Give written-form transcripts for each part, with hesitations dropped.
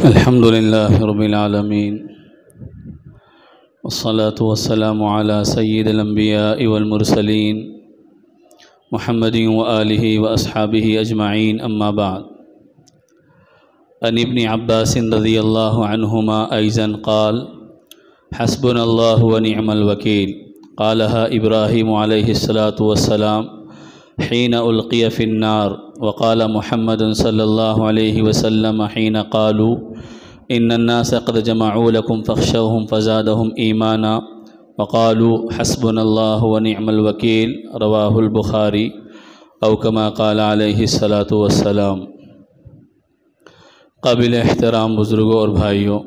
الحمد لله رب العالمين والصلاة والسلام على سيد الأنبياء والمرسلين محمد وآله وأصحابه أجمعين أما بعد. عن ابن عباس رضي الله عنهما أيضا قال: حسبنا الله ونعم الوكيل. قالها إبراهيم عليه الصلاة والسلام حين ألقي في النار، وقال محمد صلى الله عليه وسلم حين قالوا إن الناس قد جمعوا لكم فاخشوهم فزادهم إيمانا، وقالوا حسبنا الله ونعم الوكيل. رواه البخاری او كما قال علیہ الصلاۃ والسلام. قابل احترام بزرگوں اور بھائیوں،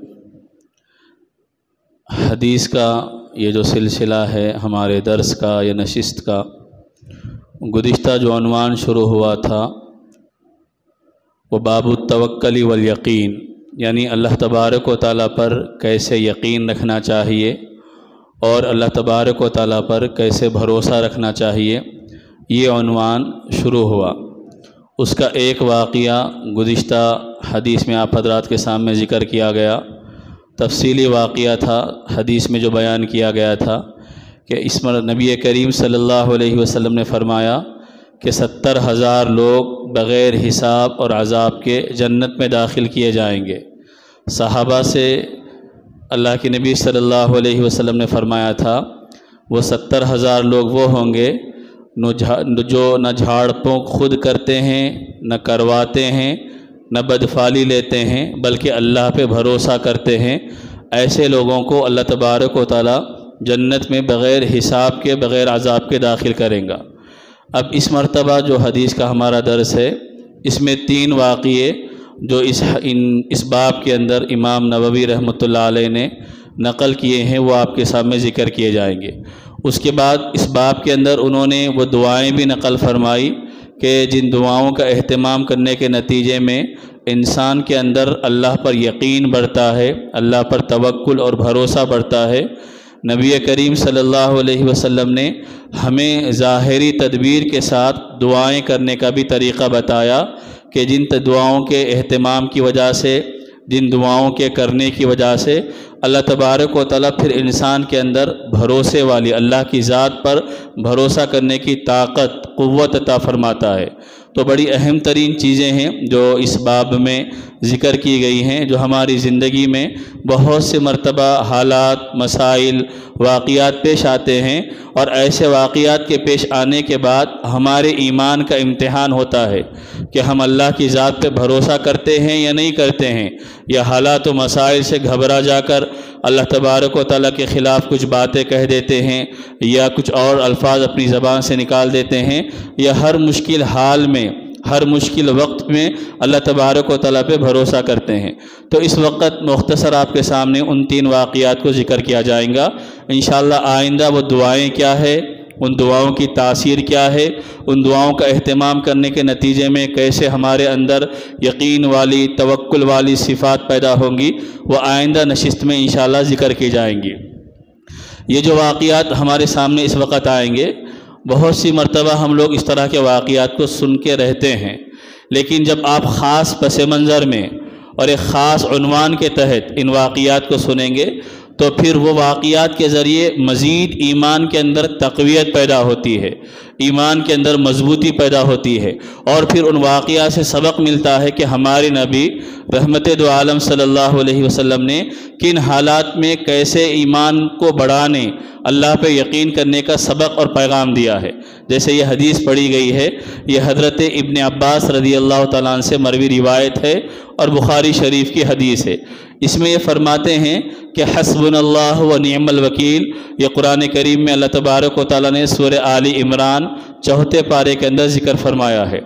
حدیث کا یہ جو سلسلہ ہے ہمارے درس کا یا نشست کا، گزشتہ جو عنوان شروع ہوا تھا وہ باب التوکل والیقین، یعنی اللہ تبارک و تعالیٰ پر کیسے یقین رکھنا چاہیے اور اللہ تبارک و تعالیٰ پر کیسے بھروسہ رکھنا چاہیے، یہ عنوان شروع ہوا. اس کا ایک واقعہ گزشتہ حدیث میں آپ حضرات کے سامنے ذکر کیا گیا، تفصیلی واقعہ تھا. حدیث میں جو بیان کیا گیا تھا کہ اس میں نبی کریم صلی اللہ علیہ وسلم نے فرمایا کہ 70,000 لوگ بغیر حساب اور عذاب کے جنت میں داخل کیے جائیں گے. صحابہ سے اللہ کے نبی صلی اللہ علیہ وسلم نے فرمایا تھا وہ 70,000 لوگ وہ ہوں گے جو نہ جھاڑ پھونک خود کرتے ہیں، نہ کرواتے ہیں، نہ بدفعلی لیتے ہیں، بلکہ اللہ پہ بھروسہ کرتے ہیں. ایسے لوگوں کو اللہ تبارک و تعالی جنت میں بغیر حساب کے، بغیر عذاب کے داخل کریں گا. اب اس مرتبہ جو حدیث کا ہمارا درس ہے، اس میں 3 واقعے جو اس باب کے اندر امام نووی رحمۃ اللہ علیہ نے نقل کیے ہیں وہ آپ کے سامنے ذکر کیے جائیں گے. اس کے بعد اس باب کے اندر انہوں نے وہ دعائیں بھی نقل فرمائی کہ جن دعاؤں کا اہتمام کرنے کے نتیجے میں انسان کے اندر اللہ پر یقین بڑھتا ہے، اللہ پر توکل اور بھروسہ بڑھتا ہے. نبی کریم صلی اللہ علیہ وسلم نے ہمیں ظاہری تدبیر کے ساتھ دعائیں کرنے کا بھی طریقہ بتایا کہ جن دعاؤں کے اہتمام کی وجہ سے، جن دعاؤں کے کرنے کی وجہ سے اللہ تبارک و تعالیٰ پھر انسان کے اندر بھروسے والی، اللہ کی ذات پر بھروسہ کرنے کی طاقت، قوت عطا فرماتا ہے. تو بڑی اہم ترین چیزیں ہیں جو اس باب میں ذکر کی گئی ہیں، جو ہماری زندگی میں بہت سے مرتبہ حالات، مسائل، واقعات پیش آتے ہیں، اور ایسے واقعات کے پیش آنے کے بعد ہمارے ایمان کا امتحان ہوتا ہے کہ ہم اللہ کی ذات پہ بھروسہ کرتے ہیں یا نہیں کرتے ہیں، یا حالات و مسائل سے گھبرا جا کر اللہ تبارک و تعالیٰ کے خلاف کچھ باتیں کہہ دیتے ہیں، یا کچھ اور الفاظ اپنی زبان سے نکال دیتے ہیں، یا ہر مشکل حال میں، ہر مشکل وقت میں اللہ تبارک و تعالیٰ پہ بھروسہ کرتے ہیں. تو اس وقت مختصر آپ کے سامنے ان 3 واقعات کو ذکر کیا جائیں گا. انشاءاللہ آئندہ وہ دعائیں کیا ہے، ان دعاؤں کی تاثیر کیا ہے، ان دعاؤں کا اہتمام کرنے کے نتیجے میں کیسے ہمارے اندر یقین والی، توکل والی صفات پیدا ہوں گی، وہ آئندہ نشست میں انشاءاللہ ذکر کی جائیں گی. یہ جو واقعات ہمارے سامنے اس وقت آئیں گے، بہت سی مرتبہ ہم لوگ اس طرح کے واقعات کو سن کے رہتے ہیں، لیکن جب آپ خاص پس منظر میں اور ایک خاص عنوان کے تحت ان واقعات کو سنیں گے تو پھر وہ واقعات کے ذریعے مزید ایمان کے اندر تقویت پیدا ہوتی ہے، ایمان کے اندر مضبوطی پیدا ہوتی ہے، اور پھر ان واقعات سے سبق ملتا ہے کہ ہمارے نبی رحمت دو عالم صلی اللہ علیہ وسلم نے کن حالات میں کیسے ایمان کو بڑھانے، اللہ پہ یقین کرنے کا سبق اور پیغام دیا ہے. جیسے یہ حدیث پڑھی گئی ہے، یہ حضرت ابن عباس رضی اللہ تعالیٰ عنہ سے مروی روایت ہے اور بخاری شریف کی حدیث ہے. اس میں یہ فرماتے ہیں کہ حسبنا اللہ و نعم الوکیل، یہ قرآن کریم میں اللہ تبارک و تعالیٰ نے سورہ آل عمران 4 پارے کے اندر ذکر فرمایا ہے.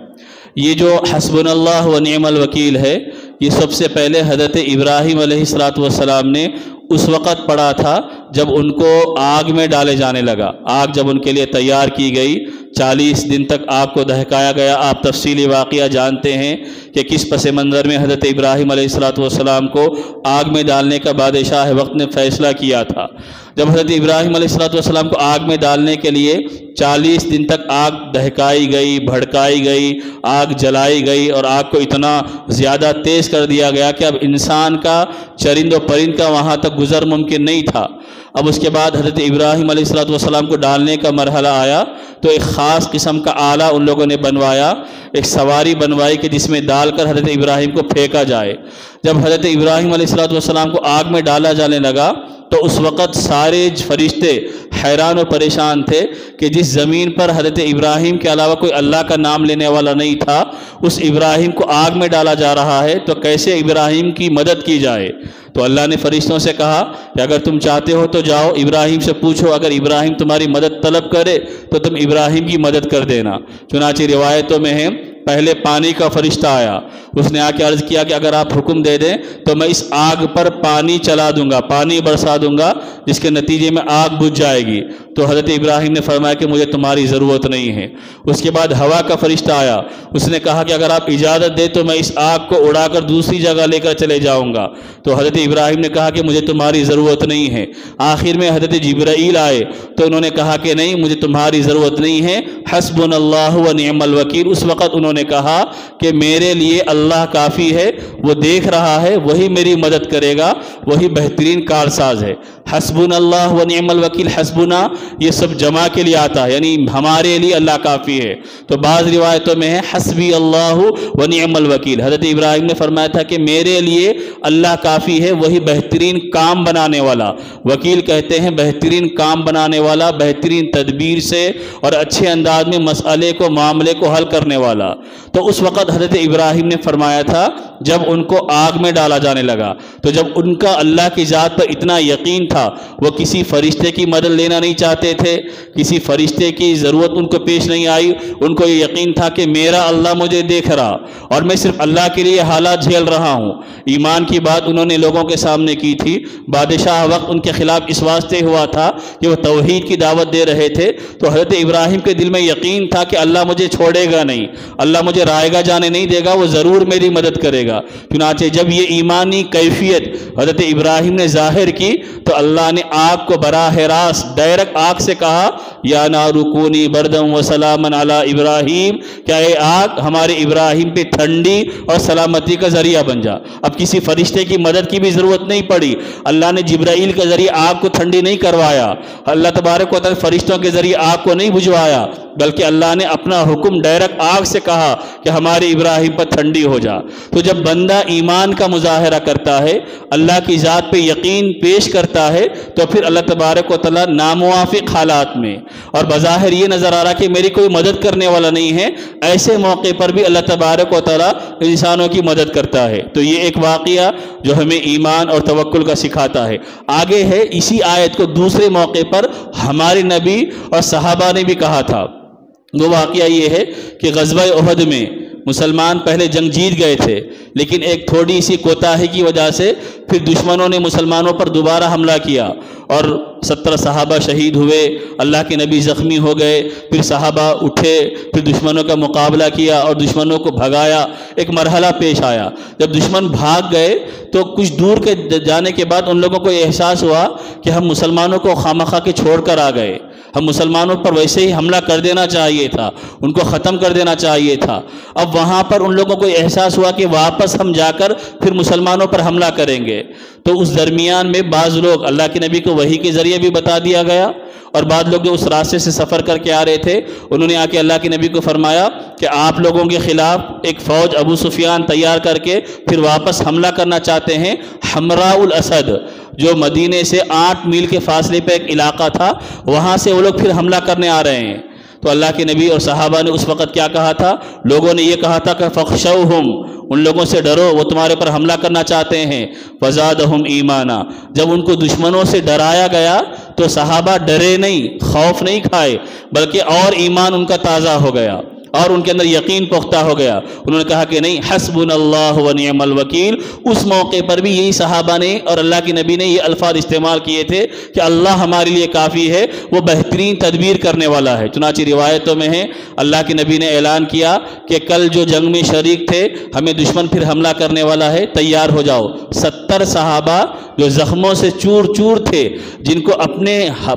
یہ جو حسبنا اللہ و نعم الوکیل ہے، یہ سب سے پہلے حضرت ابراہیم علیہ السلام نے اس وقت پڑھا تھا جب ان کو آگ میں ڈالے جانے لگا. آگ جب ان کے لیے تیار کی گئی، 40 دن تک آگ کو دہکایا گیا۔ آپ تفصیلی واقعہ جانتے ہیں کہ کس پس منظر میں حضرت ابراہیم علیہ السلام کو آگ میں ڈالنے کا بادشاہ وقت نے فیصلہ کیا تھا۔ جب حضرت ابراہیم علیہ السلام کو آگ میں ڈالنے کے لیے 40 دن تک آگ دہکائی گئی، بھڑکائی گئی، آگ جلائی گئی اور آگ کو اتنا زیادہ تیز کر دیا گیا کہ اب انسان کا، چرند و پرند کا وہاں تک گزر ممکن نہیں تھا۔ اب اس کے بعد حضرت ابراہیم علیہ السلام کو ڈالنے کا مرحلہ آیا تو ایک خاص قسم کا آلہ ان لوگوں نے بنوایا، ایک سواری بنوائی کہ جس میں ڈال کر حضرت ابراہیم کو پھینکا جائے۔ جب حضرت ابراہیم علیہ السلام کو آگ میں ڈالا جانے لگا تو اس وقت سارے فرشتے حیران و پریشان تھے کہ جس زمین پر حضرت ابراہیم کے علاوہ کوئی اللہ کا نام لینے والا نہیں تھا، اس ابراہیم کو آگ میں ڈالا جا رہا ہے، تو کیسے ابراہیم کی مدد کی جائے؟ تو اللہ نے فرشتوں سے کہا کہ اگر تم چاہتے ہو تو جاؤ ابراہیم سے پوچھو، اگر ابراہیم تمہاری مدد طلب کرے تو تم ابراہیم کی مدد کر دینا۔ چنانچہ روایتوں میں ہے پہلے پانی کا فرشتہ آیا، اس نے آ کے عرض کیا کہ اگر آپ حکم دے دیں تو میں اس آگ پر پانی چلا دوں گا، پانی برسا دوں گا، جس کے نتیجے میں آگ بجھ جائے گی۔ تو حضرت ابراہیم نے فرمایا کہ مجھے تمہاری ضرورت نہیں ہے۔ اس کے بعد ہوا کا فرشتہ آیا، اس نے کہا کہ اگر آپ اجازت دیں تو میں اس آگ کو اڑا کر دوسری جگہ لے کر چلے جاؤں گا۔ تو حضرت ابراہیم نے کہا کہ مجھے تمہاری ضرورت نہیں ہے۔ آخر میں حضرت جبرائیل آئے تو انہوں نے کہا کہ نہیں، مجھے تمہاری ضرورت نہیں ہے، حسبنا اللہ و نعم الوکیل۔ اس وقت انہوں نے کہا کہ میرے لیے اللہ کافی ہے، وہ دیکھ رہا ہے، وہی میری مدد کرے گا، وہی بہترین کارساز ہے۔ حسبنا اللہ و نعم الوکیل، حسبنا یہ سب جمع کے لیے آتا ہے، یعنی ہمارے لیے اللہ کافی ہے۔ تو بعض روایتوں میں ہے حسبی اللہ و نعم الوکیل۔ حضرت ابراہیم نے فرمایا تھا کہ میرے لیے اللہ کافی ہے، وہی بہترین کام بنانے والا۔ وکیل کہتے ہیں بہترین کام بنانے والا، بہترین تدبیر سے اور اچھے انداز میں مسئلے کو، معاملے کو حل کرنے والا۔ تو اس وقت حضرت ابراہیم نے فرمایا تھا جب ان کو آگ میں ڈالا جانے لگا، تو جب ان کا اللہ کی ذات پر اتنا یقین تھا، وہ کسی فرشتے کی مدد لینا نہیں چاہتے تھے، کسی فرشتے کی ضرورت ان کو پیش نہیں آئی۔ ان کو یہ یقین تھا کہ میرا اللہ مجھے دیکھ رہا اور میں صرف اللہ کے لیے حالات جھیل رہا ہوں۔ ایمان کی بات انہوں نے لوگوں کے سامنے کی تھی۔ بادشاہ وقت ان کے خلاف اس واسطے ہوا تھا کہ وہ توحید کی دعوت دے رہے تھے، تو حضرت ابراہیم کے دل میں یقین تھا کہ اللہ مجھے چھوڑے گا نہیں، اللہ مجھے رائے گا جانے نہیں دے گا، وہ ضرور میری مدد کرے گا۔ چنانچہ جب یہ ایمانی کیفیت حضرت ابراہیم نے ظاہر کی تو اللہ نے آگ کو براہ راست ڈائریکٹ آگ سے کہا یا نار کونی بردم و سلاما علی ابراہیم، کیا اے آگ ہمارے ابراہیم پہ ٹھنڈی اور سلامتی کا ذریعہ بن جا۔ اب کسی فرشتے کی مدد کی بھی ضرورت نہیں پڑی، اللہ نے جبرائیل کے ذریعے آگ کو ٹھنڈی نہیں کروایا، اللہ تبارک و تعالی فرشتوں کے ذریعے آگ کو نہیں بجھوایا، بلکہ اللہ نے اپنا حکم ڈائریکٹ آگ سے کہا کہ ہمارے ابراہیم پر ٹھنڈی ہو جا۔ تو جب بندہ ایمان کا مظاہرہ کرتا ہے، اللہ کی ذات پہ یقین پیش کرتا ہے، تو پھر اللہ تبارک و تعالی ناموافق حالات میں اور بظاہر یہ نظر آ رہا کہ میری کوئی مدد کرنے والا نہیں ہے، ایسے موقع پر بھی اللہ تبارک و تعالی انسانوں کی مدد کرتا ہے۔ تو یہ ایک واقعہ جو ہمیں ایمان اور توکل کا سکھاتا ہے۔ آگے ہے اسی آیت کو دوسرے موقع پر ہمارے نبی اور صحابہ نے بھی کہا تھا۔ وہ واقعہ یہ ہے کہ غزوہ احد میں مسلمان پہلے جنگ جیت گئے تھے، لیکن ایک تھوڑی سی کوتاہی کی وجہ سے پھر دشمنوں نے مسلمانوں پر دوبارہ حملہ کیا اور 17 صحابہ شہید ہوئے، اللہ کے نبی زخمی ہو گئے، پھر صحابہ اٹھے، پھر دشمنوں کا مقابلہ کیا اور دشمنوں کو بھگایا۔ ایک مرحلہ پیش آیا، جب دشمن بھاگ گئے تو کچھ دور کے جانے کے بعد ان لوگوں کو یہ احساس ہوا کہ ہم مسلمانوں کو خامخواہ کے چھوڑ کر آ گئے، ہم مسلمانوں پر ویسے ہی حملہ کر دینا چاہیے تھا، ان کو ختم کر دینا چاہیے تھا۔ اب وہاں پر ان لوگوں کو احساس ہوا کہ واپس ہم جا کر پھر مسلمانوں پر حملہ کریں گے۔ تو اس درمیان میں بعض لوگ، اللہ کے نبی کو وحی کے ذریعے بھی بتا دیا گیا، اور بعض لوگ جو اس راستے سے سفر کر کے آ رہے تھے انہوں نے آ کے اللہ کے نبی کو فرمایا کہ آپ لوگوں کے خلاف ایک فوج ابو سفیان تیار کر کے پھر واپس حملہ کرنا چاہتے ہیں۔ حمراء الاسد جو مدینے سے 8 میل کے فاصلے پہ ایک علاقہ تھا، وہاں سے وہ لوگ پھر حملہ کرنے آ رہے ہیں۔ تو اللہ کے نبی اور صحابہ نے اس وقت کیا کہا تھا؟ لوگوں نے یہ کہا تھا کہ فخشوہم، ان لوگوں سے ڈرو، وہ تمہارے پر حملہ کرنا چاہتے ہیں۔ فزادہم ایمانا، جب ان کو دشمنوں سے ڈرایا گیا تو صحابہ ڈرے نہیں، خوف نہیں کھائے، بلکہ اور ایمان ان کا تازہ ہو گیا۔ اور ان کے اندر یقین پختہ ہو گیا. انہوں نے کہا کہ نہیں، حسبنا اللہ و نعم الوکیل. اس موقع پر بھی یہی صحابہ نے اور اللہ کے نبی نے یہ الفاظ استعمال کیے تھے کہ اللہ ہمارے لیے کافی ہے، وہ بہترین تدبیر کرنے والا ہے. چنانچہ روایتوں میں ہے اللہ کے نبی نے اعلان کیا کہ کل جو جنگ میں شریک تھے، ہمیں دشمن پھر حملہ کرنے والا ہے، تیار ہو جاؤ. 70 صحابہ جو زخموں سے چور چور تھے، جن کو اپنے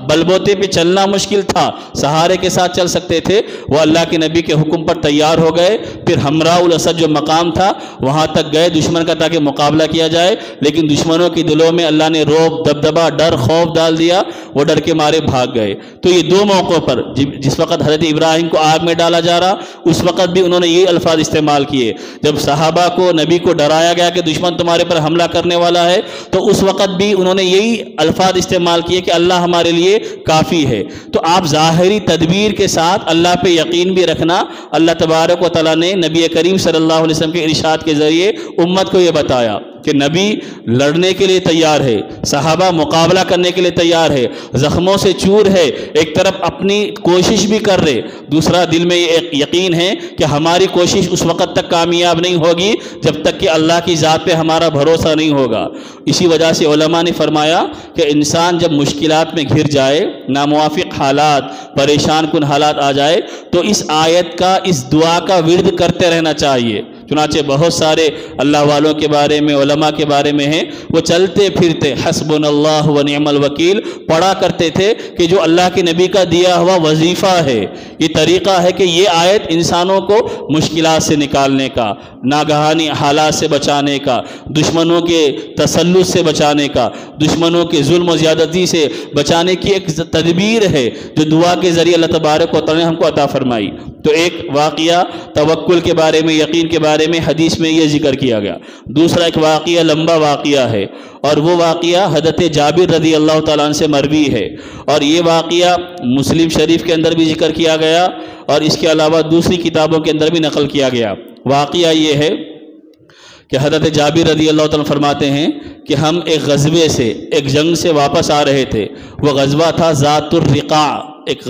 بلبوتے پہ چلنا مشکل تھا، سہارے کے ساتھ چل سکتے تھے، وہ اللہ کے نبی کے حکم پر تیار ہو گئے. پھر ہمراء الاسد جو مقام تھا وہاں تک گئے دشمن کا تاکہ مقابلہ کیا جائے، لیکن دشمنوں کے دلوں میں اللہ نے رعب، دبدبہ، ڈر، خوف ڈال دیا. وہ ڈر کے مارے بھاگ گئے. تو یہ دو موقعوں پر جس وقت حضرت ابراہیم کو آگ میں ڈالا جا رہا، اس وقت بھی انہوں نے یہ الفاظ استعمال کیے. جب صحابہ کو، نبی کو ڈرایا گیا کہ دشمن تمہارے پر حملہ کرنے والا ہے، تو اس وقت بھی انہوں نے یہی الفاظ استعمال کیے کہ اللہ ہمارے لیے کافی ہے. تو آپ ظاہری تدبیر کے ساتھ اللہ پہ یقین بھی رکھنا. اللہ تبارک و تعالیٰ نے نبی کریم صلی اللہ علیہ وسلم کے ارشاد کے ذریعے امت کو یہ بتایا کہ نبی لڑنے کے لیے تیار ہے، صحابہ مقابلہ کرنے کے لیے تیار ہے، زخموں سے چور ہے، ایک طرف اپنی کوشش بھی کر رہے، دوسرا دل میں یہ یقین ہے کہ ہماری کوشش اس وقت تک کامیاب نہیں ہوگی جب تک کہ اللہ کی ذات پہ ہمارا بھروسہ نہیں ہوگا. اسی وجہ سے علماء نے فرمایا کہ انسان جب مشکلات میں گھر جائے، ناموافق حالات، پریشان کن حالات آ جائے، تو اس آیت کا، اس دعا کا ورد کرتے رہنا چاہیے. چنانچہ بہت سارے اللہ والوں کے بارے میں، علماء کے بارے میں ہیں، وہ چلتے پھرتے حسبنا اللہ و نعم الوکیل پڑھا کرتے تھے کہ جو اللہ کے نبی کا دیا ہوا وظیفہ ہے، یہ طریقہ ہے کہ یہ آیت انسانوں کو مشکلات سے نکالنے کا، ناگہانی حالات سے بچانے کا، دشمنوں کے تسلط سے بچانے کا، دشمنوں کے ظلم و زیادتی سے بچانے کی ایک تدبیر ہے جو دعا کے ذریعے اللہ تبارک و تعالی نے ہم کو عطا فرمائی. تو ایک واقعہ توکل کے بارے میں، یقین کے بارے میں حدیث میں یہ ذکر کیا گیا. دوسرا ایک واقعہ لمبا واقعہ ہے، اور وہ واقعہ حضرت جابر رضی اللہ تعالیٰ عنہ سے مروی ہے، اور یہ واقعہ مسلم شریف کے اندر بھی ذکر کیا گیا اور اس کے علاوہ دوسری کتابوں کے اندر بھی نقل کیا گیا. واقعہ یہ ہے کہ حضرت جابر رضی اللہ تعالیٰ فرماتے ہیں کہ ہم ایک غزوے سے، ایک جنگ سے واپس آ رہے تھے. وہ غزوہ تھا ذات الرقاع، ایک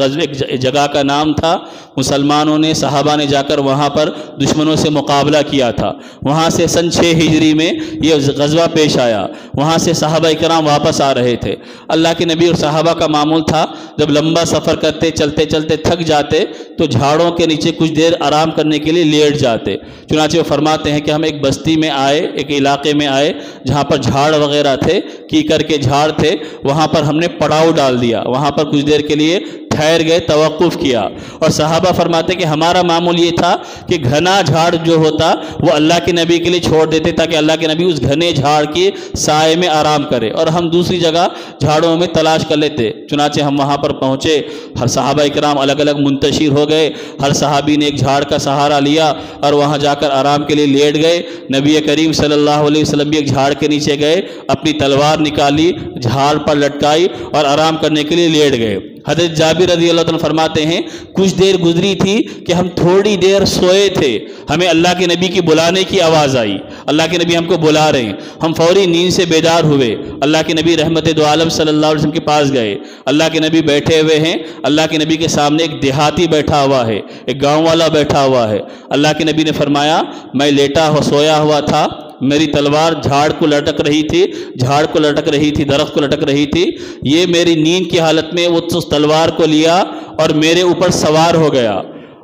جگہ کا نام تھا. مسلمانوں نے، صحابہ نے جا کر وہاں پر دشمنوں سے مقابلہ کیا تھا. وہاں سے سن 6 ہجری میں یہ غزوہ پیش آیا. وہاں سے صحابہ کرام واپس آ رہے تھے. اللہ کے نبی اور صحابہ کا معمول تھا جب لمبا سفر کرتے، چلتے چلتے تھک جاتے تو جھاڑوں کے نیچے کچھ دیر آرام کرنے کے لیے لیٹ جاتے. چنانچہ وہ فرماتے ہیں کہ ہم ایک بستی میں آئے، ایک علاقے میں آئے جہاں پر جھاڑ وغیرہ تھے، کیکر کے جھاڑ تھے. وہاں پر ہم نے پڑاؤ ڈال دیا، وہاں پر کچھ دیر کے لیے ٹھہر گئے، توقف کیا. اور صحابہ فرماتے کہ ہمارا معمول یہ تھا کہ گھنا جھاڑ جو ہوتا وہ اللہ کے نبی کے لیے چھوڑ دیتے تاکہ اللہ کے نبی اس گھنے جھاڑ کے سائے میں آرام کرے، اور ہم دوسری جگہ جھاڑوں میں تلاش کر لیتے. چنانچہ ہم وہاں پر پہنچے. ہر صحابہ کرام الگ الگ منتشر ہو گئے. ہر صحابی نے ایک جھاڑ کا سہارا لیا اور وہاں جا کر آرام کے لیے لیٹ گئے. نبی کریم صلی اللہ علیہ وسلم بھی ایک جھاڑ کے نیچے گئے، اپنی تلوار نکالی، جھاڑ پر لٹکائی اور آرام کرنے کے لیے لیٹ گئے. حضرت جابر رضی اللہ عنہ فرماتے ہیں کچھ دیر گزری تھی کہ ہم تھوڑی دیر سوئے تھے، ہمیں اللہ کے نبی کی بلانے کی آواز آئی. اللہ کے نبی ہم کو بلا رہے ہیں. ہم فوری نیند سے بیدار ہوئے. اللہ کے نبی رحمت دو عالم صلی اللہ علیہ وسلم کے پاس گئے. اللہ کے نبی بیٹھے ہوئے ہیں. اللہ کے نبی کے سامنے ایک دیہاتی بیٹھا ہوا ہے، ایک گاؤں والا بیٹھا ہوا ہے. اللہ کے نبی نے فرمایا میں لیٹا سویا ہوا تھا، میری تلوار جھاڑ کو لٹک رہی تھی، درخت کو لٹک رہی تھی. یہ میری نیند کی حالت میں وہ اس تلوار کو لیا اور میرے اوپر سوار ہو گیا.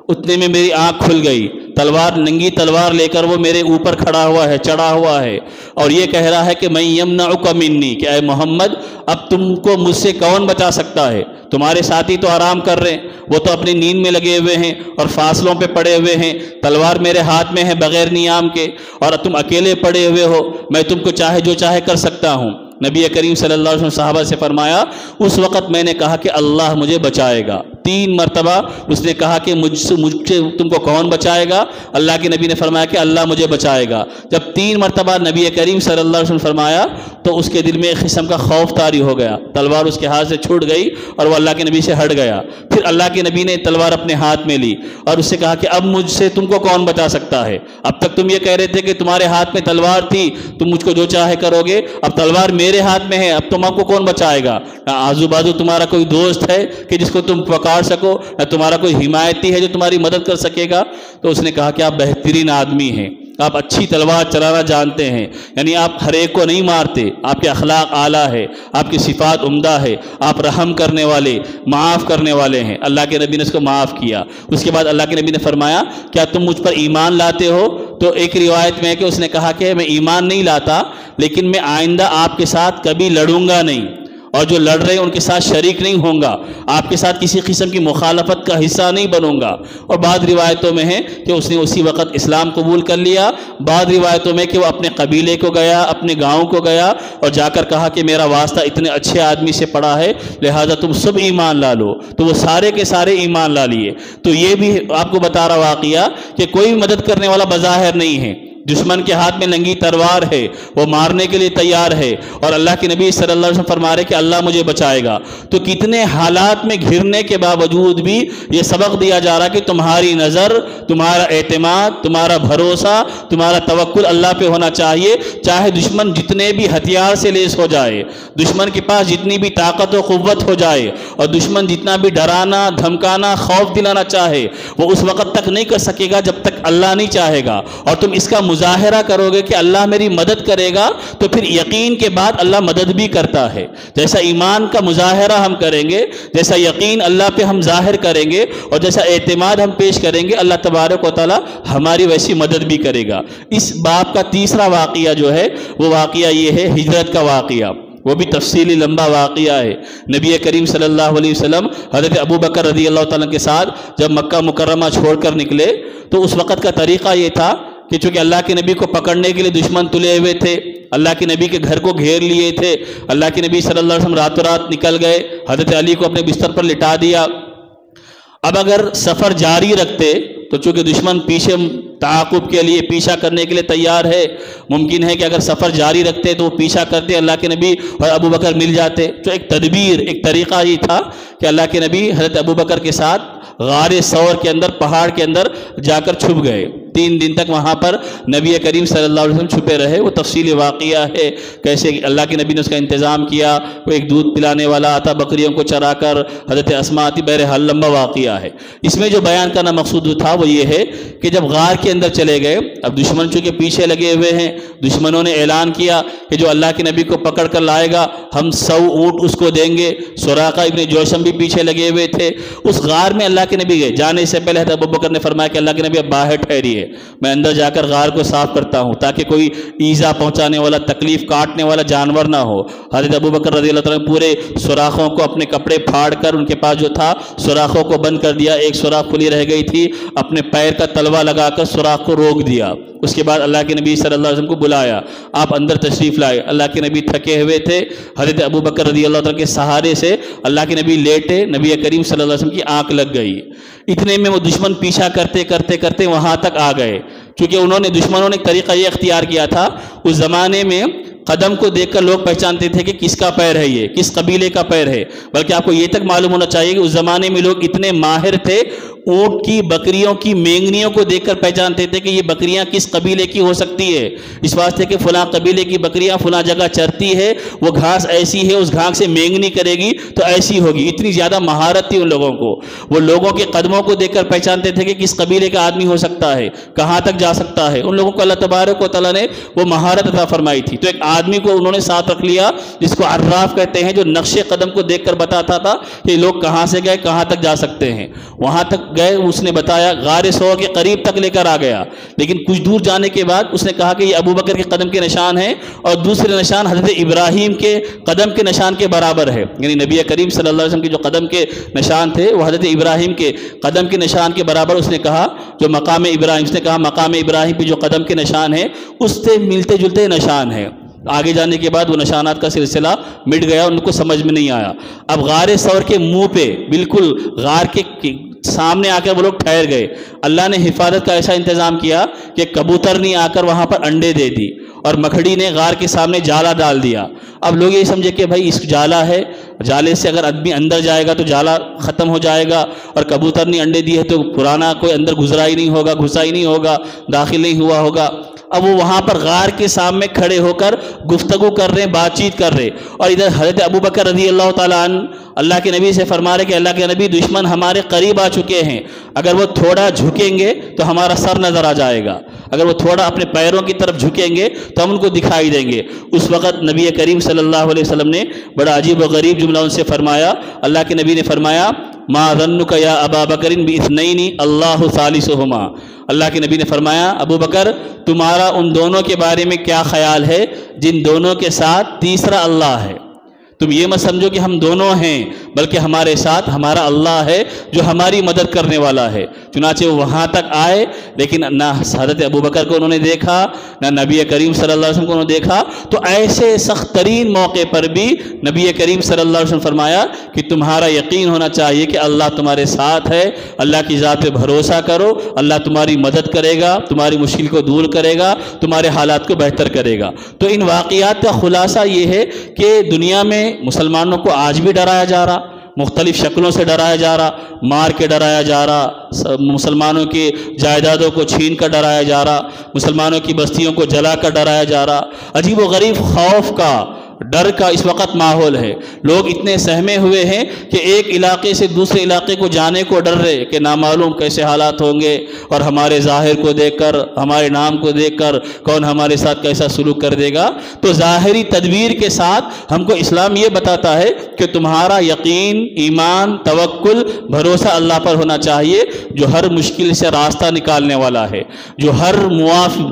اتنے میں میری آنکھ کھل گئی. ننگی تلوار لے کر وہ میرے اوپر کھڑا ہوا ہے، چڑھا ہوا ہے، اور یہ کہہ رہا ہے کہ میں یمنعک منی، کہ اے محمد اب تم کو مجھ سے کون بچا سکتا ہے؟ تمہارے ساتھی تو آرام کر رہے ہیں، وہ تو اپنی نیند میں لگے ہوئے ہیں اور فاصلوں پہ پڑے ہوئے ہیں، تلوار میرے ہاتھ میں ہے بغیر نیام کے، اور تم اکیلے پڑے ہوئے ہو. میں تم کو جو چاہے کر سکتا ہوں. نبی کریم صلی اللہ علیہ وسلم صحابہ سے فرمایا اس وقت میں نے کہا کہ اللہ مجھے بچائے گا. 3 مرتبہ اس نے کہا کہ مجھ سے تم کو کون بچائے گا؟ اللہ کے نبی نے فرمایا کہ اللہ مجھے بچائے گا. جب 3 مرتبہ نبی کریم صلی اللہ علیہ وسلم فرمایا تو اس کے دل میں ایک قسم کا خوف طاری ہو گیا. تلوار اس کے ہاتھ سے چھوٹ گئی اور وہ اللہ کے نبی سے ہٹ گیا. پھر اللہ کے نبی نے تلوار اپنے ہاتھ میں لی اور اس سے کہا کہ اب مجھ سے تم کو کون بچا سکتا ہے؟ اب تک تم یہ کہہ رہے تھے کہ تمہارے ہاتھ میں تلوار تھی، تم مجھ کو جو چاہے کرو گے، اب تلوار میرے ہاتھ میں ہے، اب تم کو کون بچائے گا؟ آزو بازو تمہارا کوئی دوست ہے کہ جس کو تم پکار پھاڑ سکو، نہ تمہارا کوئی حمایتی ہے جو تمہاری مدد کر سکے گا۔ تو اس نے کہا کہ آپ بہترین آدمی ہیں، آپ اچھی تلوار چلانا جانتے ہیں، یعنی آپ ہر ایک کو نہیں مارتے، آپ کے اخلاق اعلیٰ ہے، آپ کی صفات عمدہ ہے، آپ رحم کرنے والے، معاف کرنے والے ہیں۔ اللہ کے نبی نے اس کو معاف کیا۔ اس کے بعد اللہ کے نبی نے فرمایا کیا تم مجھ پر ایمان لاتے ہو؟ تو ایک روایت میں ہے کہ اس نے کہا کہ میں ایمان نہیں لاتا، لیکن میں آئندہ آپ کے ساتھ کبھی لڑوں گا نہیں، اور جو لڑ رہے ہیں ان کے ساتھ شریک نہیں ہوں گا، آپ کے ساتھ کسی قسم کی مخالفت کا حصہ نہیں بنوں گا۔ اور بعض روایتوں میں ہے کہ اس نے اسی وقت اسلام قبول کر لیا، بعض روایتوں میں کہ وہ اپنے قبیلے کو گیا، اپنے گاؤں کو گیا اور جا کر کہا کہ میرا واسطہ اتنے اچھے آدمی سے پڑا ہے، لہذا تم سب ایمان لا لو۔ تو وہ سارے کے سارے ایمان لا لیے۔ تو یہ بھی آپ کو بتا رہا واقعہ کہ کوئی مدد کرنے والا بظاہر نہیں ہے، دشمن کے ہاتھ میں ننگی تلوار ہے، وہ مارنے کے لیے تیار ہے، اور اللہ کے نبی صلی اللہ علیہ وسلم فرما رہے کہ اللہ مجھے بچائے گا۔ تو کتنے حالات میں گھرنے کے باوجود بھی یہ سبق دیا جا رہا کہ تمہاری نظر، تمہارا اعتماد، تمہارا بھروسہ، تمہارا توکل اللہ پہ ہونا چاہیے، چاہے دشمن جتنے بھی ہتھیار سے لیس ہو جائے، دشمن کے پاس جتنی بھی طاقت و قوت ہو جائے، اور دشمن جتنا بھی ڈرانا، دھمکانا، خوف دلانا چاہے، وہ اس وقت تک نہیں کر سکے گا جب تک اللہ نہیں چاہے گا۔ اور تم اس کا مظاہرہ کرو گے کہ اللہ میری مدد کرے گا، تو پھر یقین کے بعد اللہ مدد بھی کرتا ہے۔ جیسا ایمان کا مظاہرہ ہم کریں گے، جیسا یقین اللہ پہ ہم ظاہر کریں گے، اور جیسا اعتماد ہم پیش کریں گے، اللہ تبارک و تعالی ہماری ویسی مدد بھی کرے گا۔ اس باب کا تیسرا واقعہ جو ہے وہ واقعہ یہ ہے ہجرت کا واقعہ، وہ بھی تفصیلی لمبا واقعہ ہے۔ نبی کریم صلی اللہ علیہ وسلم حضرت ابو بکر رضی اللہ تعالیٰ کے ساتھ جب مکہ مکرمہ چھوڑ کر نکلے تو اس وقت کا طریقہ یہ تھا کہ چونکہ اللہ کے نبی کو پکڑنے کے لیے دشمن تلے ہوئے تھے، اللہ کے نبی کے گھر کو گھیر لیے تھے، اللہ کے نبی صلی اللہ علیہ وسلم راتوں رات نکل گئے، حضرت علی کو اپنے بستر پر لٹا دیا۔ اب اگر سفر جاری رکھتے تو چونکہ دشمن پیچھے تعاقب کے لیے، پیچھا کرنے کے لیے تیار ہے، ممکن ہے کہ اگر سفر جاری رکھتے تو وہ پیچھا کرتے، اللہ کے نبی اور ابو بکر مل جاتے۔ تو ایک تدبیر، ایک طریقہ یہ تھا کہ اللہ کے نبی حضرت ابو بکر کے ساتھ غار ثور کے اندر، پہاڑ کے اندر جا کر چھپ گئے۔ 3 دن تک وہاں پر نبی کریم صلی اللہ علیہ وسلم چھپے رہے۔ وہ تفصیلی واقعہ ہے کیسے اللہ کے نبی نے اس کا انتظام کیا، وہ ایک دودھ پلانے والا آتا بکریوں کو چرا کر، حضرت اسماء آتی، بہرحال لمبا واقعہ ہے۔ اس میں جو بیان کرنا مقصود تھا وہ یہ ہے کہ جب غار کے اندر چلے گئے، اب دشمن چونکہ پیچھے لگے ہوئے ہیں، دشمنوں نے اعلان کیا کہ جو اللہ کے نبی کو پکڑ کر لائے گا ہم 100 اونٹ اس کو دیں گے۔ سراقہ ابن جوشم بھی پیچھے لگے ہوئے تھے۔ اس غار میں اللہ کے نبی گئے، جانے سے پہلے حضرت ابوبکر نے فرمایا کہ اللہ کے نبی اب باہر ٹھہریے، میں اندر جا کر غار کو صاف کرتا ہوں تاکہ کوئی ایذا پہنچانے والا، تکلیف کاٹنے والا جانور نہ ہو۔ حضرت ابوبکر رضی اللہ تعالیٰ پورے سوراخوں کو، اپنے کپڑے پھاڑ کر ان کے پاس جو تھا سوراخوں کو بند کر دیا، ایک سوراخ کھلی رہ گئی تھی، اپنے پیر کا تلوا لگا کر سوراخ کو روک دیا۔ اس کے بعد اللہ کے نبی صلی اللہ علیہ وسلم کو بلایا، آپ اندر تشریف لائے۔ اللہ کے نبی تھکے ہوئے تھے، حضرت ابوبکر رضی اللہ تعالیٰ کے سہارے سے اللہ کے نبی لیٹے، نبی کریم صلی اللہ علیہ وسلم کی آنکھ لگ گئی۔ اتنے میں وہ دشمن پیچھا کرتے کرتے کرتے وہاں تک آ گئے، چونکہ دشمنوں نے ایک طریقہ یہ اختیار کیا تھا، اس زمانے میں قدم کو دیکھ کر لوگ پہچانتے تھے کہ کس کا پیر ہے، یہ کس قبیلے کا پیر ہے۔ بلکہ آپ کو یہ تک معلوم ہونا چاہیے کہ اس زمانے میں لوگ اتنے ماہر تھے، اونٹ کی، بکریوں کی مینگنیوں کو دیکھ کر پہچانتے تھے کہ یہ بکریاں کس قبیلے کی ہو سکتی ہے، اس واسطے کہ فلاں قبیلے کی بکریاں فلاں جگہ چرتی ہے، وہ گھاس ایسی ہے، اس گھاس سے مینگنی کرے گی تو ایسی ہوگی۔ اتنی زیادہ مہارت تھی ان لوگوں کو، وہ لوگوں کے قدموں کو دیکھ کر پہچانتے تھے کہ کس قبیلے کا آدمی ہو سکتا ہے، کہاں تک جا سکتا ہے۔ ان لوگوں کو اللہ تبارک و تعالیٰ نے وہ مہارت عطا فرمائی تھی۔ تو ایک آدمی کو انہوں نے ساتھ رکھ لیا جس کو عراف کہتے ہیں، جو نقش قدم کو دیکھ کر بتاتا تھا کہ لوگ کہاں سے گئے، کہاں تک جا سکتے ہیں۔ وہاں تک گئے، اس نے بتایا، غار ثور کے قریب تک لے کر آ گیا، لیکن کچھ دور جانے کے بعد اس نے کہا کہ یہ ابو بکر کے قدم کے نشان ہیں، اور دوسرے نشان حضرت ابراہیم کے قدم کے نشان کے برابر ہے۔ یعنی نبی کریم صلی اللہ علیہ وسلم کے جو قدم کے نشان تھے وہ حضرت ابراہیم کے قدم کے نشان کے برابر اس نے کہا، جو مقام ابراہیم، اس نے کہا مقام ابراہیم پہ جو قدم کے نشان ہیں اس سے ملتے جلتے نشان ہیں۔ آگے جانے کے بعد وہ نشانات کا سلسلہ مٹ گیا، ان کو سمجھ میں نہیں آیا۔ اب غار ثور کے منہ پہ، بالکل غار کے سامنے آ کر وہ لوگ ٹھہر گئے۔ اللہ نے حفاظت کا ایسا انتظام کیا کہ کبوتر نے آ کر وہاں پر انڈے دے دی، اور مکھڑی نے غار کے سامنے جالا ڈال دیا۔ اب لوگ یہ سمجھے کہ بھائی اس جالا ہے، جالے سے اگر آدمی اندر جائے گا تو جالا ختم ہو جائے گا، اور کبوتر نے انڈے دیے تو پرانا کوئی اندر گزرا ہی نہیں ہوگا، گھسا ہی نہیں ہوگا، داخل نہیں ہوا ہوگا۔ اب وہ وہاں پر غار کے سامنے کھڑے ہو کر گفتگو کر رہے ہیں، بات چیت کر رہے، اور ادھر حضرت ابو بکر رضی اللہ تعالیٰ عنہ اللہ کے نبی سے فرما رہے کہ اللہ کے نبی دشمن ہمارے قریب آ چکے ہیں، اگر وہ تھوڑا جھکیں گے تو ہمارا سر نظر آ جائے گا، اگر وہ تھوڑا اپنے پیروں کی طرف جھکیں گے تو ہم ان کو دکھائی دیں گے۔ اس وقت نبی کریم صلی اللہ علیہ وسلم نے بڑا عجیب و غریب جملہ ان سے فرمایا۔ اللہ کے نبی نے فرمایا ما ظنک یا ابا بکر باثنین اللہ ثالثہما، اللہ کے نبی نے فرمایا ابو بکر تمہارا ان دونوں کے بارے میں کیا خیال ہے جن دونوں کے ساتھ تیسرا اللہ ہے؟ تم یہ مت سمجھو کہ ہم دونوں ہیں، بلکہ ہمارے ساتھ ہمارا اللہ ہے جو ہماری مدد کرنے والا ہے۔ چنانچہ وہ وہاں تک آئے، لیکن نہ حضرت ابو بکر کو انہوں نے دیکھا، نہ نبی کریم صلی اللہ علیہ وسلم کو انہوں نے دیکھا۔ تو ایسے سخت ترین موقع پر بھی نبی کریم صلی اللہ علیہ وسلم فرمایا کہ تمہارا یقین ہونا چاہیے کہ اللہ تمہارے ساتھ ہے، اللہ کی ذات پہ بھروسہ کرو، اللہ تمہاری مدد کرے گا، تمہاری مشکل کو دور کرے گا، تمہارے حالات کو بہتر کرے گا۔ تو ان واقعات کا خلاصہ یہ ہے کہ دنیا میں مسلمانوں کو آج بھی ڈرایا جا رہا، مختلف شکلوں سے ڈرایا جا رہا، مار کے ڈرایا جا رہا، مسلمانوں کی جائیدادوں کو چھین کر ڈرایا جا رہا، مسلمانوں کی بستیوں کو جلا کر ڈرایا جا رہا، عجیب و غریب خوف کا، ڈر کا اس وقت ماحول ہے۔ لوگ اتنے سہمے ہوئے ہیں کہ ایک علاقے سے دوسرے علاقے کو جانے کو ڈر رہے کہ نامعلوم کیسے حالات ہوں گے، اور ہمارے ظاہر کو دیکھ کر، ہمارے نام کو دیکھ کر کون ہمارے ساتھ کیسا سلوک کر دے گا۔ تو ظاہری تدبیر کے ساتھ ہم کو اسلام یہ بتاتا ہے کہ تمہارا یقین، ایمان، توکل، بھروسہ اللہ پر ہونا چاہیے جو ہر مشکل سے راستہ نکالنے والا ہے، جو ہر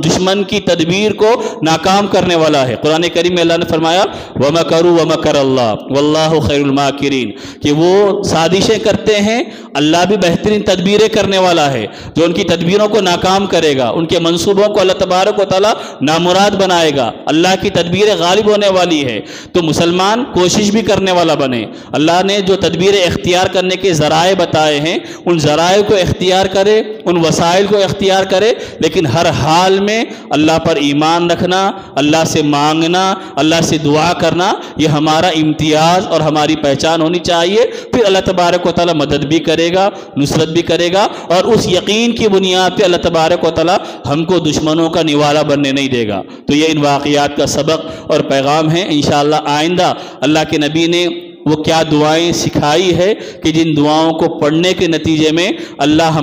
دشمن کی تدبیر کو ناکام کرنے والا ہے۔ قرآن کریم میں اللہ نے فرمایا وَمَكَرُوا وَمَكَرَ اللَّهُ وَاللَّهُ خَيْرُ الْمَاكِرِينَ، کہ وہ سازشیں کرتے ہیں، اللہ بھی بہترین تدبیریں کرنے والا ہے، جو ان کی تدبیروں کو ناکام کرے گا، ان کے منصوبوں کو اللہ تبارک و تعالیٰ نامراد بنائے گا۔ اللہ کی تدبیریں غالب ہونے والی ہے، تو مسلمان کوشش بھی کرنے والا بنے۔ اللہ نے جو تدبیریں اختیار کرنے کے ذرائع بتائے ہیں ان ذرائع کو اختیار کرے، ان وسائل کو اختیار کرے، لیکن ہر حال میں اللہ پر ایمان رکھنا، اللہ سے مانگنا، اللہ سے دعا کرنا، یہ ہمارا امتیاز اور ہماری پہچان ہونی چاہیے۔ پھر اللہ تبارک و تعالیٰ مدد بھی کرے گا، نصرت بھی کرے گا، اور اس یقین کی بنیاد پہ اللہ تبارک و تعالیٰ ہم کو دشمنوں کا نوالا بننے نہیں دے گا۔ تو یہ ان واقعات کا سبق اور پیغام ہے۔ انشاءاللہ آئندہ اللہ کے نبی نے وہ کیا دعائیں سکھائی ہے کہ جن دعاؤں کو پڑھنے کے نتیجے میں اللہ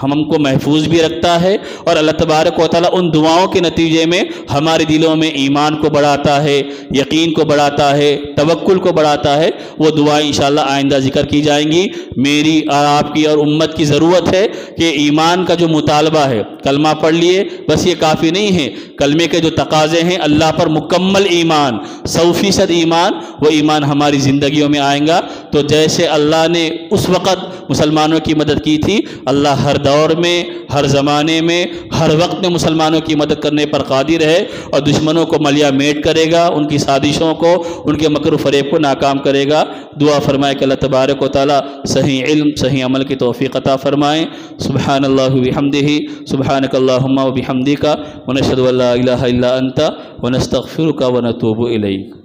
ہم کو محفوظ بھی رکھتا ہے، اور اللہ تبارک و تعالیٰ ان دعاؤں کے نتیجے میں ہمارے دلوں میں ایمان کو بڑھاتا ہے، یقین کو بڑھاتا ہے، توکل کو بڑھاتا ہے۔ وہ دعائیں انشاءاللہ آئندہ ذکر کی جائیں گی۔ میری اور آپ کی اور امت کی ضرورت ہے کہ ایمان کا جو مطالبہ ہے، کلمہ پڑھ لیے بس یہ کافی نہیں ہے، کلمے کے جو تقاضے ہیں اللہ پر مکمل ایمان، 100% ایمان، وہ ایمان ہماری زندگیوں میں آئیں گا۔ تو جیسے اللہ نے اس وقت مسلمانوں کی مدد کی تھی، اللہ ہر دور میں، ہر زمانے میں، ہر وقت میں مسلمانوں کی مدد کرنے پر قادر ہے، اور دشمنوں کو ملیا میٹ کرے گا، ان کی سازشوں کو، ان کے مکر و فریب کو ناکام کرے گا۔ دعا فرمائے کہ اللہ تبارک و تعالیٰ صحیح علم، صحیح عمل کی توفیق عطا فرمائیں۔ سبحان اللہ وبحمدہ، سبحانک اللہم وبحمدک، ونشہد ان لا الہ الا انت، ونستغفرک ونتوب الیک۔